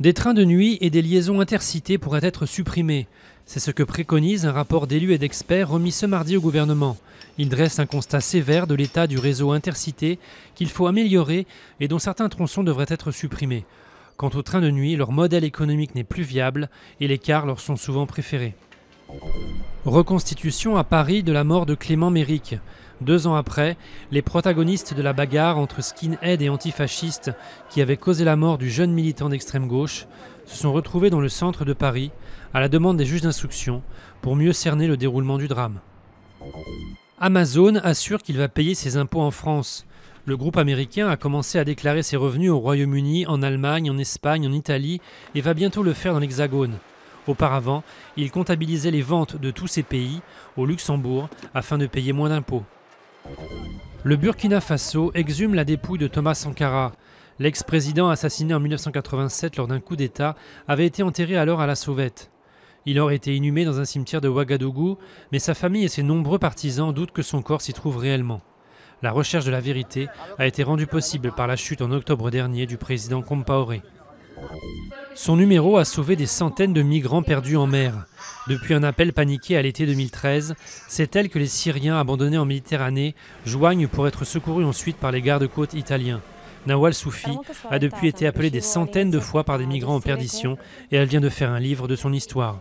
Des trains de nuit et des liaisons intercités pourraient être supprimés. C'est ce que préconise un rapport d'élus et d'experts remis ce mardi au gouvernement. Il dresse un constat sévère de l'état du réseau intercité qu'il faut améliorer et dont certains tronçons devraient être supprimés. Quant aux trains de nuit, leur modèle économique n'est plus viable et les cars leur sont souvent préférés. Reconstitution à Paris de la mort de Clément Méric. 2 ans après, les protagonistes de la bagarre entre skinheads et antifascistes qui avaient causé la mort du jeune militant d'extrême gauche se sont retrouvés dans le centre de Paris à la demande des juges d'instruction pour mieux cerner le déroulement du drame. Amazon assure qu'il va payer ses impôts en France. Le groupe américain a commencé à déclarer ses revenus au Royaume-Uni, en Allemagne, en Espagne, en Italie et va bientôt le faire dans l'Hexagone. Auparavant, il comptabilisait les ventes de tous ces pays au Luxembourg afin de payer moins d'impôts. Le Burkina Faso exhume la dépouille de Thomas Sankara. L'ex-président assassiné en 1987 lors d'un coup d'État avait été enterré alors à la sauvette. Il aurait été inhumé dans un cimetière de Ouagadougou, mais sa famille et ses nombreux partisans doutent que son corps s'y trouve réellement. La recherche de la vérité a été rendue possible par la chute en octobre dernier du président Compaoré. Son numéro a sauvé des centaines de migrants perdus en mer. Depuis un appel paniqué à l'été 2013, c'est elle que les Syriens abandonnés en Méditerranée joignent pour être secourus ensuite par les gardes-côtes italiens. Nawal Soufi a depuis été appelée des centaines de fois par des migrants en perdition et elle vient de faire un livre de son histoire.